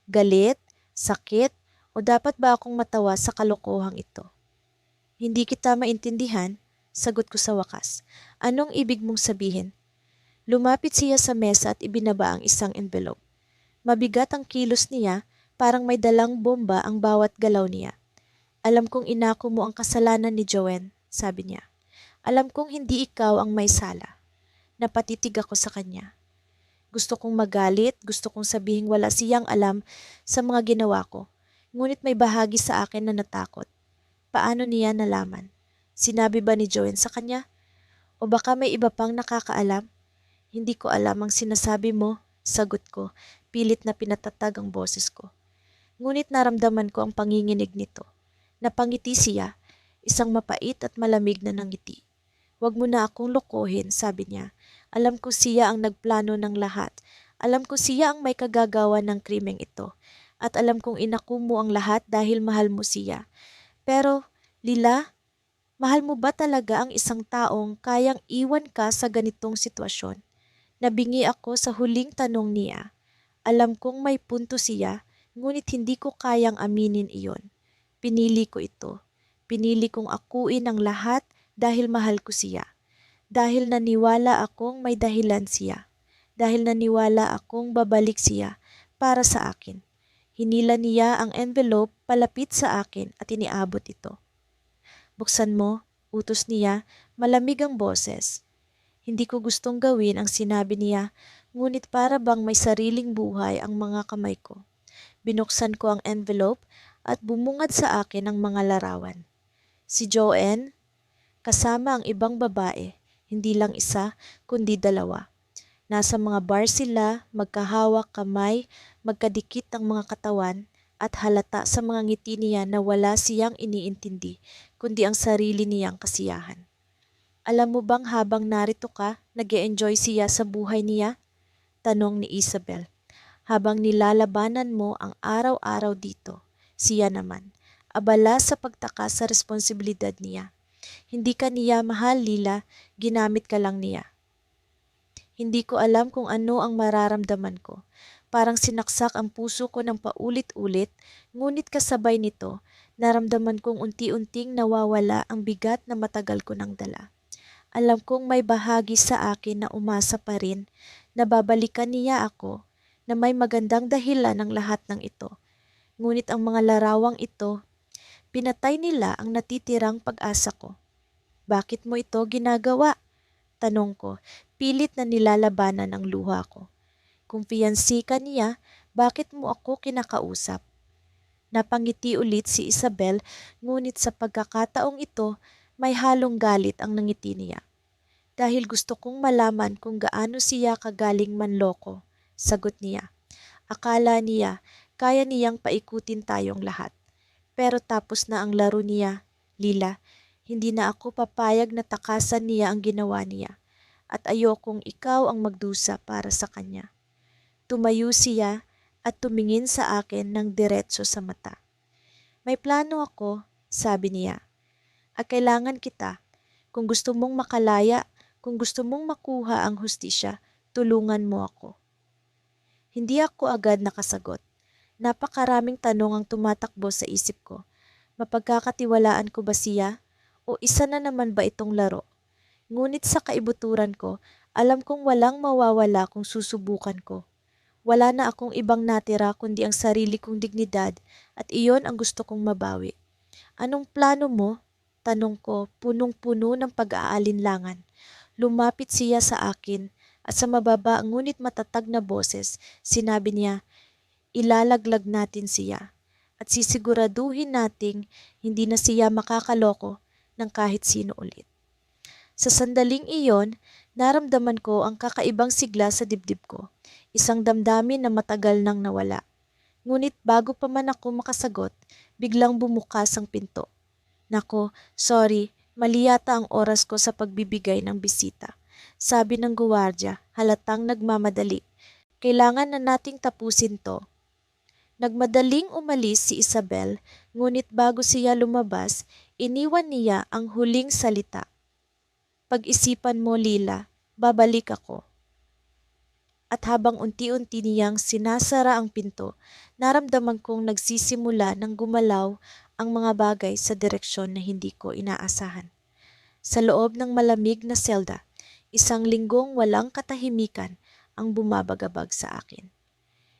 Galit? Sakit? O dapat ba akong matawa sa kalokohang ito? Hindi kita maintindihan, sagot ko sa wakas. Anong ibig mong sabihin? Lumapit siya sa mesa at ibinaba ang isang envelope. Mabigat ang kilos niya, parang may dalang bomba ang bawat galaw niya. Alam kong inako mo ang kasalanan ni Joanne, sabi niya. Alam kong hindi ikaw ang may sala. Napatitig ako sa kanya. Gusto kong magalit, gusto kong sabihing wala siyang alam sa mga ginawa ko. Ngunit may bahagi sa akin na natakot. Paano niya nalaman? Sinabi ba ni Joanne sa kanya? O baka may iba pang nakakaalam? Hindi ko alam ang sinasabi mo, sagot ko, pilit na pinatatag ang boses ko. Ngunit naramdaman ko ang panginginig nito. Napangiti siya, isang mapait at malamig na nangiti. Huwag mo na akong lokohin, sabi niya. Alam ko siya ang nagplano ng lahat. Alam ko siya ang may kagagawa ng krimeng ito. At alam kong inaku mo ang lahat dahil mahal mo siya. Pero, Lila, mahal mo ba talaga ang isang taong kayang iwan ka sa ganitong sitwasyon? Nabingi ako sa huling tanong niya. Alam kong may punto siya, ngunit hindi ko kayang aminin iyon. Pinili ko ito. Pinili kong akuin ang lahat dahil mahal ko siya. Dahil naniwala akong may dahilan siya. Dahil naniwala akong babalik siya para sa akin. Hinila niya ang envelope palapit sa akin at iniabot ito. Buksan mo, utos niya, malamig ang boses. Hindi ko gustong gawin ang sinabi niya, ngunit para bang may sariling buhay ang mga kamay ko. Binuksan ko ang envelope at bumungad sa akin ang mga larawan. Si Joanne, kasama ang ibang babae, hindi lang isa, kundi dalawa. Nasa mga bar sila, magkahawak kamay, magkadikit ang mga katawan, at halata sa mga ngiti niya na wala siyang iniintindi, kundi ang sarili niyang kasiyahan. Alam mo bang habang narito ka, nag-e-enjoy siya sa buhay niya? Tanong ni Isabel. Habang nilalabanan mo ang araw-araw dito, siya naman, abala sa pagtaka sa responsibilidad niya. Hindi ka niya mahal, Lila, ginamit ka lang niya. Hindi ko alam kung ano ang mararamdaman ko. Parang sinaksak ang puso ko ng paulit-ulit, ngunit kasabay nito, naramdaman kong unti-unting nawawala ang bigat na matagal ko nang dala. Alam kong may bahagi sa akin na umasa pa rin, na babalikan niya ako, na may magandang dahilan ng lahat ng ito. Ngunit ang mga larawang ito, pinatay nila ang natitirang pag-asa ko. Bakit mo ito ginagawa? Tanong ko, pilit na nilalabanan ang luha ko. Kung fiancé ka niya, bakit mo ako kinakausap? Napangiti ulit si Isabel, ngunit sa pagkakataong ito, may halong galit ang nangiti niya. Dahil gusto kong malaman kung gaano siya kagaling manloko, sagot niya. Akala niya, kaya niyang paikutin tayong lahat. Pero tapos na ang laro niya, Lila, hindi na ako papayag na takasan niya ang ginawa niya. At ayokong ikaw ang magdusa para sa kanya. Tumayo siya at tumingin sa akin ng diretso sa mata. May plano ako, sabi niya. At kailangan kita. Kung gusto mong makalaya, kung gusto mong makuha ang hustisya, tulungan mo ako. Hindi ako agad nakasagot. Napakaraming tanong ang tumatakbo sa isip ko. Mapagkakatiwalaan ko ba siya? O isa na naman ba itong laro? Ngunit sa kaibuturan ko, alam kong walang mawawala kung susubukan ko. Wala na akong ibang natira kundi ang sarili kong dignidad at iyon ang gusto kong mabawi. Anong plano mo? Tanong ko, punong-puno ng pag-aalinlangan. Lumapit siya sa akin at sa mababa ngunit matatag na boses, sinabi niya, ilalaglag natin siya at sisiguraduhin nating hindi na siya makakaloko ng kahit sino ulit. Sa sandaling iyon, naramdaman ko ang kakaibang sigla sa dibdib ko, isang damdamin na matagal nang nawala. Ngunit bago pa man ako makasagot, biglang bumukas ang pinto. Nako, sorry, mali yata ang oras ko sa pagbibigay ng bisita. Sabi ng guwardiya, halatang nagmamadali. Kailangan na nating tapusin to. Nagmadaling umalis si Isabel, ngunit bago siya lumabas, iniwan niya ang huling salita. Pag-isipan mo, Lila, babalik ako. At habang unti-unti niyang sinasara ang pinto, naramdaman kong nagsisimula ng gumalaw ang mga bagay sa direksyon na hindi ko inaasahan. Sa loob ng malamig na selda, isang linggong walang katahimikan ang bumabagabag sa akin.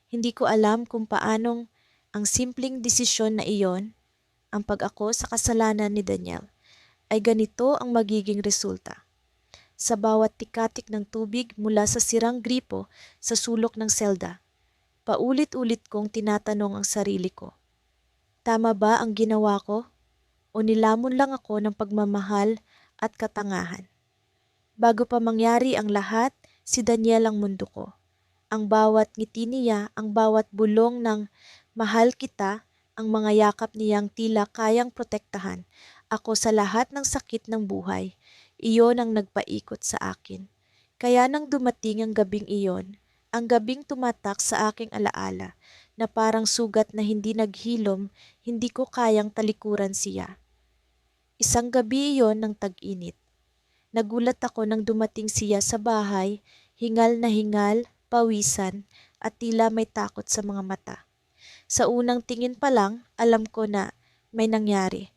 Hindi ko alam kung paanong ang simpleng desisyon na iyon, ang pag-ako sa kasalanan ni Daniel, ay ganito ang magiging resulta. Sa bawat tikatik ng tubig mula sa sirang gripo sa sulok ng selda, paulit-ulit kong tinatanong ang sarili ko. Tama ba ang ginawa ko? O nilamon lang ako ng pagmamahal at katangahan? Bago pa mangyari ang lahat, si Daniel ang mundo ko. Ang bawat ngiti niya, ang bawat bulong ng mahal kita, ang mga yakap niyang tila kayang protektahan ako sa lahat ng sakit ng buhay. Iyon ang nagpaikot sa akin. Kaya nang dumating ang gabing iyon, ang gabing tumatak sa aking alaala na parang sugat na hindi naghilom, hindi ko kayang talikuran siya. Isang gabi iyon ng tag-init. Nagulat ako nang dumating siya sa bahay, hingal na hingal, pawisan, at tila may takot sa mga mata. Sa unang tingin pa lang, alam ko na may nangyari.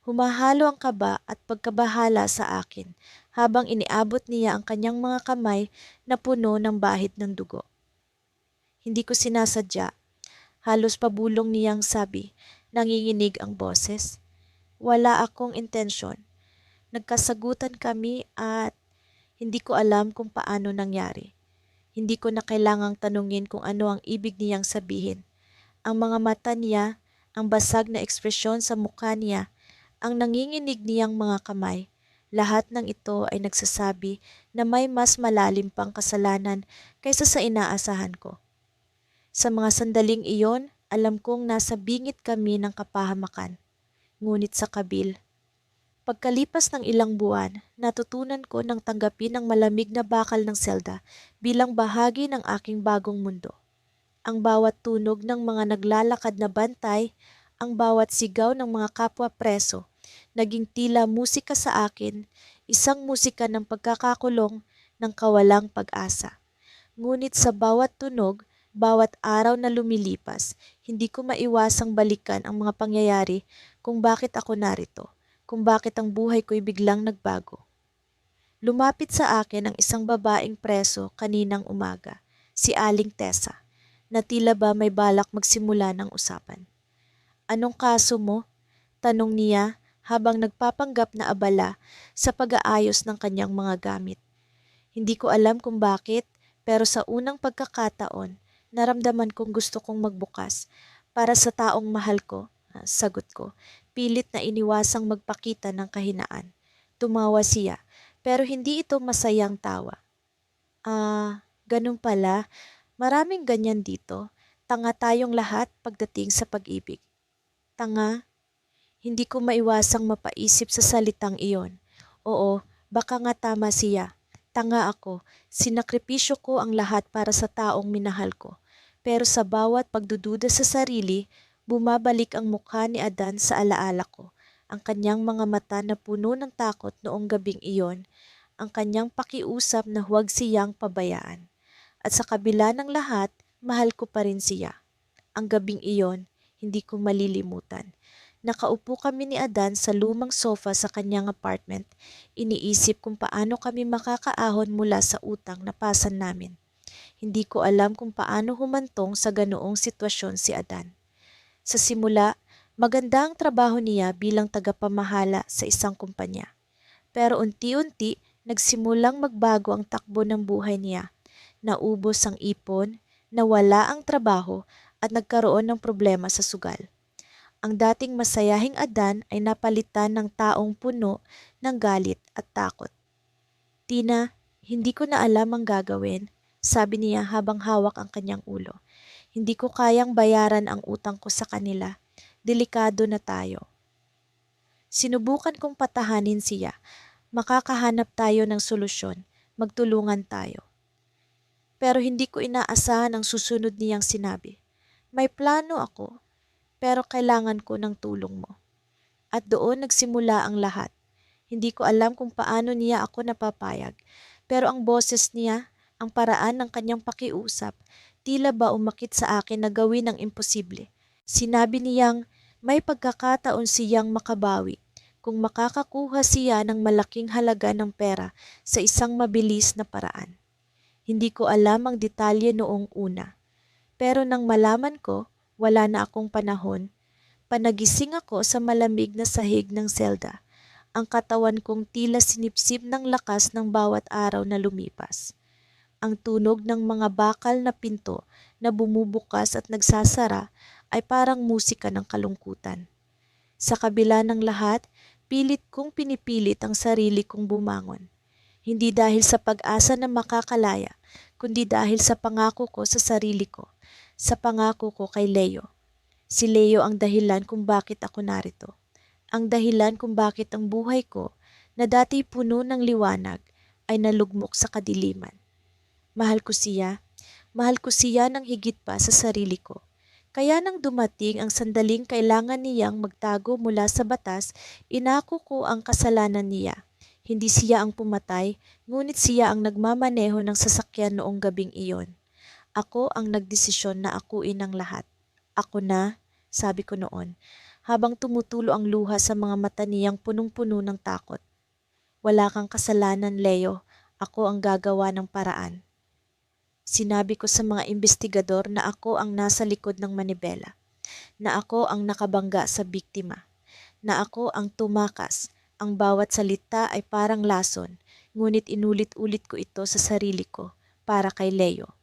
Humahalo ang kaba at pagkabahala sa akin habang iniabot niya ang kanyang mga kamay na puno ng bahid ng dugo. Hindi ko sinasadya. Halos pabulong niyang sabi, nanginginig ang boses. Wala akong intensyon. Nagkasagutan kami at hindi ko alam kung paano nangyari. Hindi ko na kailangang tanungin kung ano ang ibig niyang sabihin. Ang mga mata niya, ang basag na ekspresyon sa mukha niya, ang nanginginig niyang mga kamay, lahat ng ito ay nagsasabi na may mas malalim pang kasalanan kaysa sa inaasahan ko. Sa mga sandaling iyon, alam kong nasa bingit kami ng kapahamakan. Ngunit sa kabil, pagkalipas ng ilang buwan, natutunan ko ng tanggapin ang malamig na bakal ng selda bilang bahagi ng aking bagong mundo. Ang bawat tunog ng mga naglalakad na bantay, ang bawat sigaw ng mga kapwa preso, naging tila musika sa akin, isang musika ng pagkakakulong ng kawalang pag-asa. Ngunit sa bawat tunog, bawat araw na lumilipas, hindi ko maiwasang balikan ang mga pangyayari kung bakit ako narito, kung bakit ang buhay ko'y biglang nagbago. Lumapit sa akin ang isang babaeng preso kaninang umaga, si Aling Tessa, na tila ba may balak magsimula ng usapan. Anong kaso mo? Tanong niya habang nagpapanggap na abala sa pag-aayos ng kanyang mga gamit. Hindi ko alam kung bakit, pero sa unang pagkakataon, naramdaman kong gusto kong magbukas Para sa taong mahal ko, sagot ko. Pilit na iniwasang magpakita ng kahinaan. Tumawa siya, pero hindi ito masayang tawa. Ganun pala. Maraming ganyan dito. Tanga tayong lahat pagdating sa pag-ibig. Tanga? Hindi ko maiwasang mapaisip sa salitang iyon. Oo, baka nga tama siya. Tanga ako. Sinakripisyo ko ang lahat para sa taong minahal ko. Pero sa bawat pagdududa sa sarili, bumabalik ang mukha ni Adan sa alaala ko. Ang kanyang mga mata na puno ng takot noong gabing iyon. Ang kanyang pakiusap na huwag siyang pabayaan. At sa kabila ng lahat, mahal ko pa rin siya. Ang gabing iyon, hindi ko malilimutan. Nakaupo kami ni Adan sa lumang sofa sa kanyang apartment. Iniisip kung paano kami makakaahon mula sa utang na pasan namin. Hindi ko alam kung paano humantong sa ganoong sitwasyon si Adan. Sa simula, maganda ang trabaho niya bilang tagapamahala sa isang kumpanya. Pero unti-unti, nagsimulang magbago ang takbo ng buhay niya. Naubos ang ipon, nawala ang trabaho at nagkaroon ng problema sa sugal. Ang dating masayahing Adan ay napalitan ng taong puno ng galit at takot. Tina, hindi ko na alam ang gagawin, sabi niya habang hawak ang kanyang ulo. Hindi ko kayang bayaran ang utang ko sa kanila. Delikado na tayo. Sinubukan kong patahanin siya. Makakahanap tayo ng solusyon. Magtulungan tayo. Pero hindi ko inaasahan ang susunod niyang sinabi. May plano ako, pero kailangan ko ng tulong mo. At doon nagsimula ang lahat. Hindi ko alam kung paano niya ako napapayag, pero ang boses niya, ang paraan ng kanyang pakiusap, tila ba umakit sa akin na gawin ang imposible. Sinabi niyang may pagkakataon siyang makabawi kung makakakuha siya ng malaking halaga ng pera sa isang mabilis na paraan. Hindi ko alam ang detalye noong una, pero nang malaman ko, wala na akong panahon. Panagising ako sa malamig na sahig ng selda. Ang katawan kong tila sinipsip ng lakas ng bawat araw na lumipas. Ang tunog ng mga bakal na pinto na bumubukas at nagsasara ay parang musika ng kalungkutan. Sa kabila ng lahat, pilit kong pinipilit ang sarili kong bumangon. Hindi dahil sa pag-asa na makakalaya, kundi dahil sa pangako ko sa sarili ko, sa pangako ko kay Leo. Si Leo ang dahilan kung bakit ako narito. Ang dahilan kung bakit ang buhay ko, na dati puno ng liwanag, ay nalugmok sa kadiliman. Mahal ko siya ng higit pa sa sarili ko. Kaya nang dumating ang sandaling kailangan niyang magtago mula sa batas, inako ko ang kasalanan niya. Hindi siya ang pumatay, ngunit siya ang nagmamaneho ng sasakyan noong gabing iyon. Ako ang nagdesisyon na akuin ang lahat. Ako na, sabi ko noon, habang tumutulo ang luha sa mga mata niyang punong-puno ng takot. Wala kang kasalanan, Leo. Ako ang gagawa ng paraan. Sinabi ko sa mga investigador na ako ang nasa likod ng manibela, na ako ang nakabangga sa biktima, na ako ang tumakas. Ang bawat salita ay parang lason, ngunit inulit-ulit ko ito sa sarili ko para kay Leo,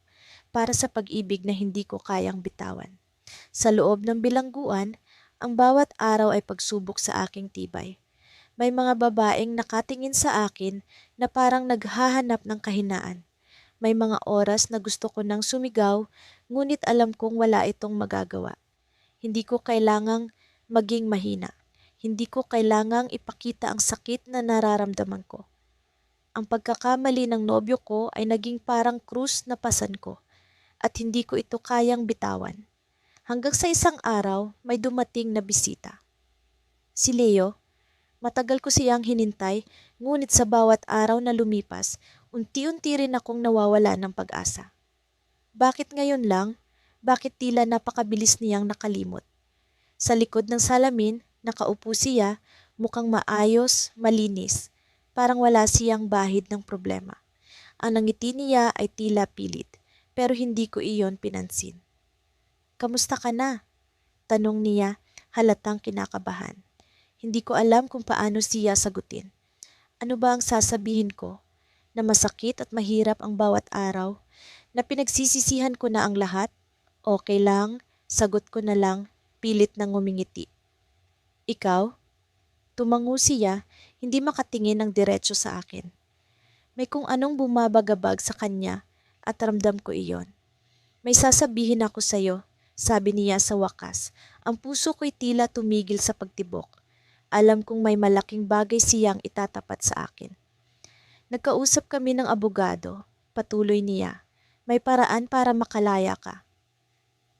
para sa pag-ibig na hindi ko kayang bitawan. Sa loob ng bilangguan, ang bawat araw ay pagsubok sa aking tibay. May mga babaeng nakatingin sa akin na parang naghahanap ng kahinaan. May mga oras na gusto ko nang sumigaw, ngunit alam kong wala itong magagawa. Hindi ko kailangang maging mahina. Hindi ko kailangang ipakita ang sakit na nararamdaman ko. Ang pagkakamali ng nobyo ko ay naging parang krus na pasan ko, at hindi ko ito kayang bitawan. Hanggang sa isang araw, may dumating na bisita. Si Leo. Matagal ko siyang hinintay, ngunit sa bawat araw na lumipas, unti-unti rin akong nawawala ng pag-asa. Bakit ngayon lang? Bakit tila napakabilis niyang nakalimot? Sa likod ng salamin, nakaupo siya, mukhang maayos, malinis, parang wala siyang bahid ng problema. Ang ngiti niya ay tila pilit, pero hindi ko iyon pinansin. Kamusta ka na? Tanong niya, halatang kinakabahan. Hindi ko alam kung paano siya sagutin. Ano ba ang sasabihin ko? Na masakit at mahirap ang bawat araw? Na pinagsisisihan ko na ang lahat? Okay lang, Sagot ko na lang, pilit na ngumingiti. Ikaw? Tumango siya, hindi makatingin ng diretso sa akin. May kung anong bumabagabag sa kanya at ramdam ko iyon. May sasabihin ako sa'yo, sabi niya sa wakas. Ang puso ko'y tila tumigil sa pagtibok. Alam kong may malaking bagay siyang itatapat sa akin. Nagkausap kami ng abogado, patuloy niya. May paraan para makalaya ka.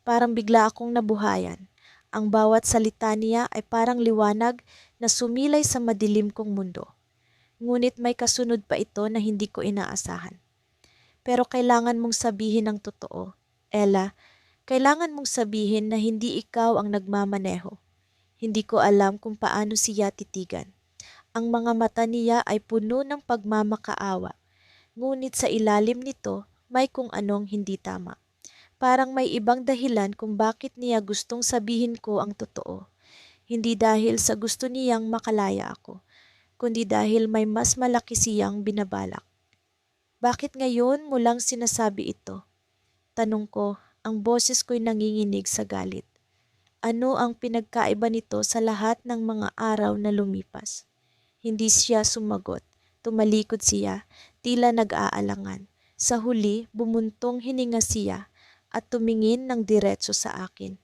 Parang bigla akong nabuhayan. Ang bawat salita niya ay parang liwanag na sumilay sa madilim kong mundo. Ngunit may kasunod pa ito na hindi ko inaasahan. Pero kailangan mong sabihin ang totoo. Ella, kailangan mong sabihin na hindi ikaw ang nagmamaneho. Hindi ko alam kung paano siya titigan. Ang mga mata niya ay puno ng pagmamakaawa. Ngunit sa ilalim nito, may kung anong hindi tama. Parang may ibang dahilan kung bakit niya gustong sabihin ko ang totoo. Hindi dahil sa gusto niyang makalaya ako, kundi dahil may mas malaki siyang binabalak. Bakit ngayon mo lang sinasabi ito? Tanong ko, ang boses ko'y nanginginig sa galit. Ano ang pinagkaiba nito sa lahat ng mga araw na lumipas? Hindi siya sumagot. Tumalikod siya, tila nag-aalangan. Sa huli, bumuntong hininga siya at tumingin ng diretso sa akin.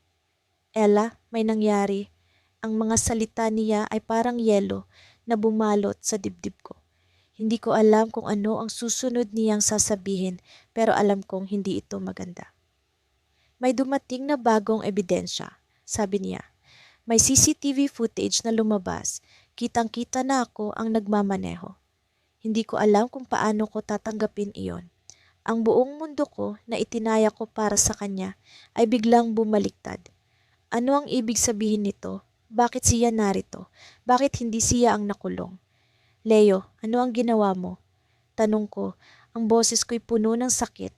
Ella, may nangyari. Ang mga salita niya ay parang yelo na bumalot sa dibdib ko. Hindi ko alam kung ano ang susunod niyang sasabihin pero alam kong hindi ito maganda. May dumating na bagong ebidensya, sabi niya. May CCTV footage na lumabas. Kitang-kita na ako ang nagmamaneho. Hindi ko alam kung paano ko tatanggapin iyon. Ang buong mundo ko na itinaya ko para sa kanya ay biglang bumaliktad. Ano ang ibig sabihin nito? Bakit siya narito? Bakit hindi siya ang nakulong? Leo, ano ang ginawa mo? Tanong ko, ang boses ko'y puno ng sakit.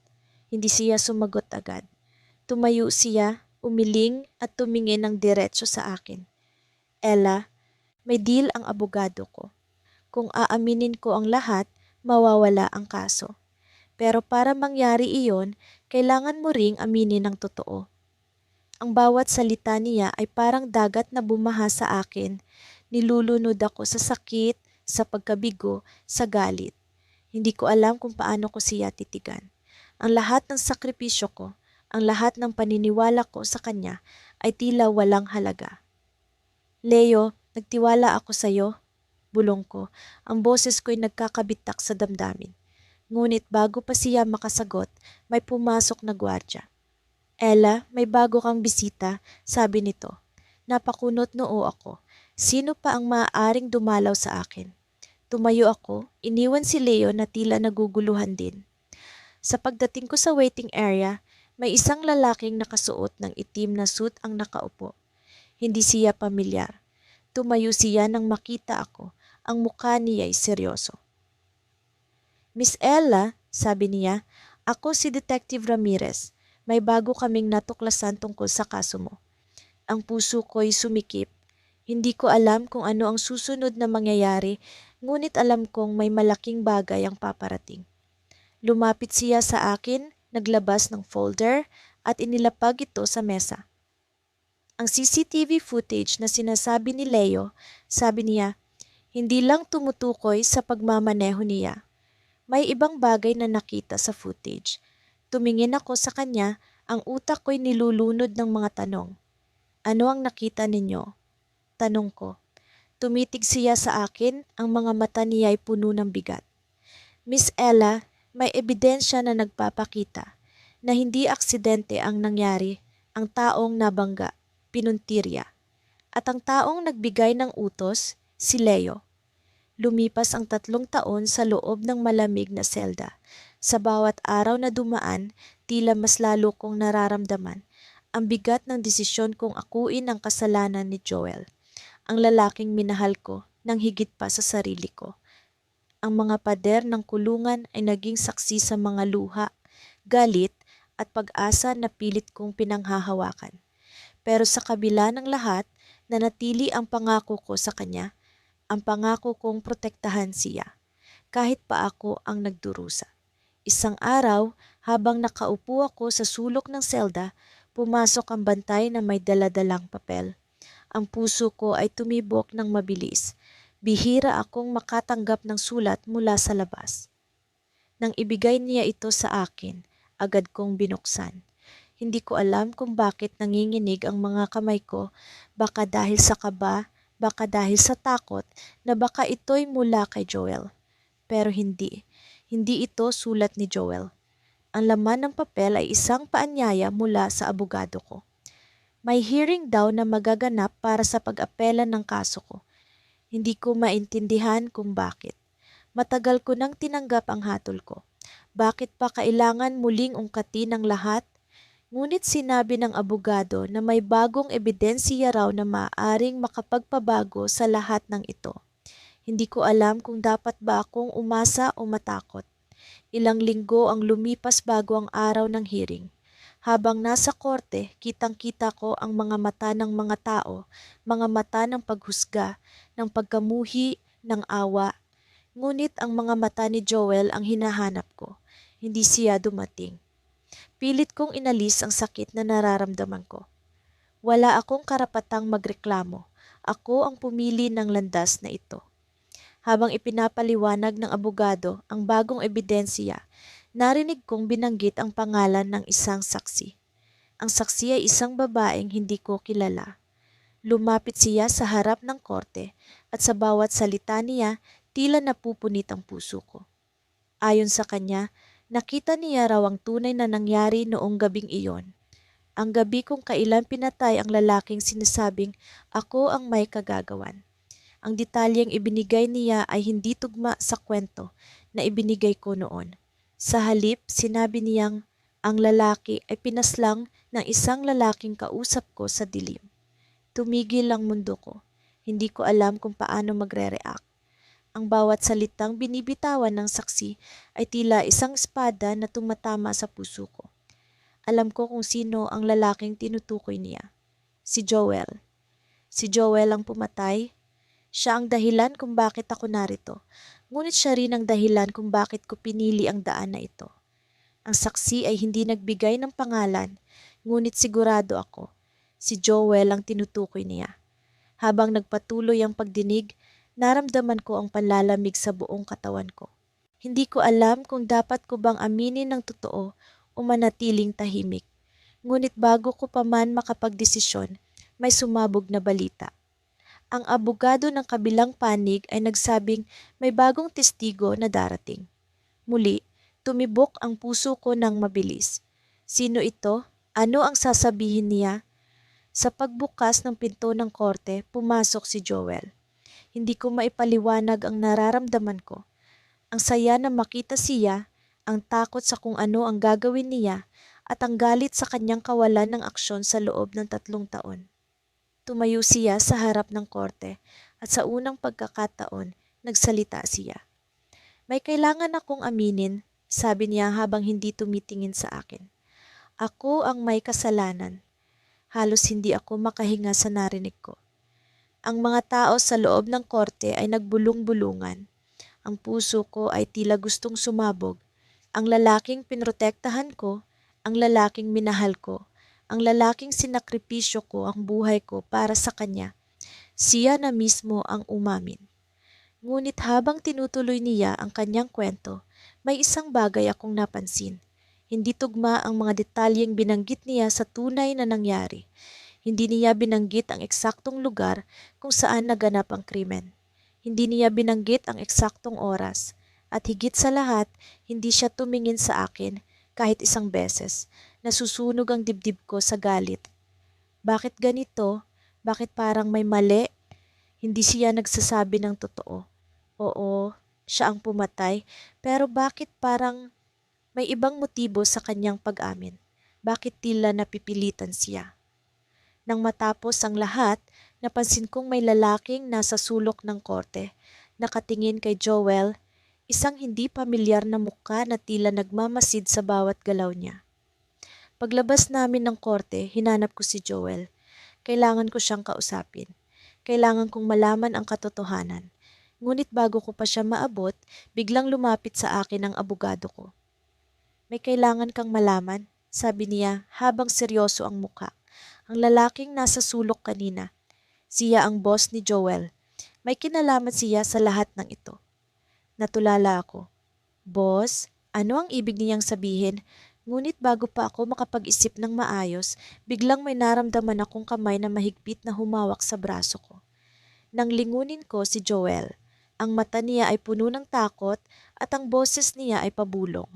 Hindi siya sumagot agad. Tumayo siya, umiling at tumingin ng diretso sa akin. Ella, may deal ang abogado ko. Kung aaminin ko ang lahat, mawawala ang kaso. Pero para mangyari iyon, kailangan mo ring aminin ang totoo. Ang bawat salita niya ay parang dagat na bumaha sa akin. Nilulunod ako sa sakit, sa pagkabigo, sa galit. Hindi ko alam kung paano ko siya titigan. Ang lahat ng sakripisyo ko, ang lahat ng paniniwala ko sa kanya ay tila walang halaga. Leo, nagtiwala ako sa iyo. Bulong ko, ang boses ko'y nagkakabitak sa damdamin. Ngunit bago pa siya makasagot, may pumasok na gwardya. Ella, may bago kang bisita, sabi nito. Napakunot noo ako. Sino pa ang maaaring dumalaw sa akin? Tumayo ako, iniwan si Leo na tila naguguluhan din. Sa pagdating ko sa waiting area, may isang lalaking nakasuot ng itim na suit ang nakaupo. Hindi siya pamilyar. Tumayo siya nang makita ako. Ang mukha niya ay seryoso. Miss Ella, sabi niya, ako si Detective Ramirez. May bago kaming natuklasan tungkol sa kaso mo. Ang puso ko'y sumikip. Hindi ko alam kung ano ang susunod na mangyayari, ngunit alam kong may malaking bagay ang paparating. Lumapit siya sa akin, naglabas ng folder at inilapag ito sa mesa. Ang CCTV footage na sinasabi ni Leo, sabi niya, hindi lang tumutukoy sa pagmamaneho niya. May ibang bagay na nakita sa footage. Tumingin ako sa kanya, ang utak ko'y nilulunod ng mga tanong. Ano ang nakita ninyo? Tanong ko. Tumitig siya sa akin, ang mga mata niya ay puno ng bigat. Miss Ella, may ebidensya na nagpapakita na hindi aksidente ang nangyari, ang taong nabangga, pinuntirya. At ang taong nagbigay ng utos, si Leo. Lumipas ang 3 taon sa loob ng malamig na selda. Sa bawat araw na dumaan, tila mas lalo kong nararamdaman ang bigat ng desisyon kong akuin ang kasalanan ni Joel, ang lalaking minahal ko nang higit pa sa sarili ko. Ang mga pader ng kulungan ay naging saksi sa mga luha, galit at pag-asa na pilit kong pinanghahawakan. Pero sa kabila ng lahat, nanatili ang pangako ko sa kanya, ang pangako kong protektahan siya, kahit pa ako ang nagdurusa. Isang araw, habang nakaupo ako sa sulok ng selda, Pumasok ang bantay na may daladalang papel. Ang puso ko ay tumibok ng mabilis. Bihira akong makatanggap ng sulat mula sa labas. Nang ibigay niya ito sa akin, agad kong binuksan. Hindi ko alam kung bakit nanginginig ang mga kamay ko, baka dahil sa kaba, baka dahil sa takot na baka ito'y mula kay Joel. Pero hindi. Hindi ito sulat ni Joel. Ang laman ng papel ay isang paanyaya mula sa abogado ko. May hearing daw na magaganap para sa pag-apela ng kaso ko. Hindi ko maintindihan kung bakit. Matagal ko nang tinanggap ang hatol ko. Bakit pa kailangan muling ungkatin ang lahat? Ngunit sinabi ng abogado na may bagong ebidensya raw na maaaring makapagpabago sa lahat ng ito. Hindi ko alam kung dapat ba akong umasa o matakot. Ilang linggo ang lumipas bago ang araw ng hearing. Habang nasa korte, kitang-kita ko ang mga mata ng mga tao, mga mata ng paghusga, ng pagkamuhi, ng awa. Ngunit ang mga mata ni Joel ang hinahanap ko. Hindi siya dumating. Pilit kong inalis ang sakit na nararamdaman ko. Wala akong karapatang magreklamo. Ako ang pumili ng landas na ito. Habang ipinapaliwanag ng abogado ang bagong ebidensya, narinig kong binanggit ang pangalan ng isang saksi. Ang saksi ay isang babaeng hindi ko kilala. Lumapit siya sa harap ng korte at sa bawat salita niya tila napupunit ang puso ko. Ayon sa kanya, nakita niya raw ang tunay na nangyari noong gabing iyon. Ang gabi kung kailan pinatay ang lalaking sinasabing ako ang may kagagawan. Ang detalyeng ibinigay niya ay hindi tugma sa kwento na ibinigay ko noon. Sa halip, sinabi niyang ang lalaki ay pinaslang ng isang lalaking kausap ko sa dilim. Tumigil ang mundo ko. Hindi ko alam kung paano magre-react. Ang bawat salitang binibitawan ng saksi ay tila isang espada na tumatama sa puso ko. Alam ko kung sino ang lalaking tinutukoy niya. Si Joel. Si Joel ang pumatay. Siya ang dahilan kung bakit ako narito. Ngunit siya rin ang dahilan kung bakit ko pinili ang daan na ito. Ang saksi ay hindi nagbigay ng pangalan, ngunit sigurado ako. Si Joel ang tinutukoy niya. Habang nagpatuloy ang pagdinig, naramdaman ko ang panlalamig sa buong katawan ko. Hindi ko alam kung dapat ko bang aminin ng totoo o manatiling tahimik. Ngunit bago ko pa man makapagdesisyon, may sumabog na balita. Ang abogado ng kabilang panig ay nagsabing may bagong testigo na darating. Muli, tumibok ang puso ko ng mabilis. Sino ito? Ano ang sasabihin niya? Sa pagbukas ng pinto ng korte, pumasok si Joel. Hindi ko maipaliwanag ang nararamdaman ko. Ang saya na makita siya, ang takot sa kung ano ang gagawin niya, at ang galit sa kanyang kawalan ng aksyon sa loob ng 3 taon. Tumayo siya sa harap ng korte at sa unang pagkakataon, nagsalita siya. May kailangan akong aminin, sabi niya habang hindi tumitingin sa akin. Ako ang may kasalanan. Halos hindi ako makahinga sa narinig ko. Ang mga tao sa loob ng korte ay nagbulong-bulungan. Ang puso ko ay tila gustong sumabog. Ang lalaking pinrotektahan ko, ang lalaking minahal ko, ang lalaking sinakripisyo ko ang buhay ko para sa kanya. Siya na mismo ang umamin. Ngunit habang tinutuloy niya ang kanyang kwento, may isang bagay akong napansin. Hindi tugma ang mga detalyeng binanggit niya sa tunay na nangyari. Hindi niya binanggit ang eksaktong lugar kung saan naganap ang krimen. Hindi niya binanggit ang eksaktong oras. At higit sa lahat, hindi siya tumingin sa akin kahit isang beses. Nasusunog ang dibdib ko sa galit. Bakit ganito? Bakit parang may mali? Hindi siya nagsasabi ng totoo. Oo, siya ang pumatay, pero bakit parang may ibang motibo sa kanyang pag-amin? Bakit tila napipilitan siya? Nang matapos ang lahat, napansin kong may lalaking nasa sulok ng korte. Nakatingin kay Joel, isang hindi pamilyar na mukha na tila nagmamasid sa bawat galaw niya. Paglabas namin ng korte, hinanap ko si Joel. Kailangan ko siyang kausapin. Kailangan kong malaman ang katotohanan. Ngunit bago ko pa siya maabot, biglang lumapit sa akin ang abogado ko. May kailangan kang malaman, sabi niya habang seryoso ang muka. Ang lalaking nasa sulok kanina. Siya ang boss ni Joel. May kinalaman siya sa lahat ng ito. Natulala ako. Boss, ano ang ibig niyang sabihin? Ngunit bago pa ako makapag-isip ng maayos, biglang may naramdaman akong kamay na mahigpit na humawak sa braso ko. Nang lingunin ko si Joel, ang mata niya ay puno ng takot at ang boses niya ay pabulong.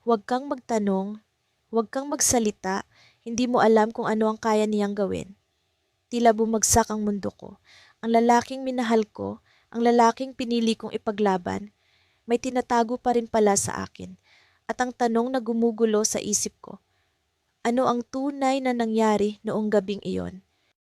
Huwag kang magtanong, huwag kang magsalita, hindi mo alam kung ano ang kaya niyang gawin. Tila bumagsak ang mundo ko. Ang lalaking minahal ko, ang lalaking pinili kong ipaglaban, may tinatago pa rin pala sa akin. At ang tanong na gumugulo sa isip ko, ano ang tunay na nangyari noong gabing iyon?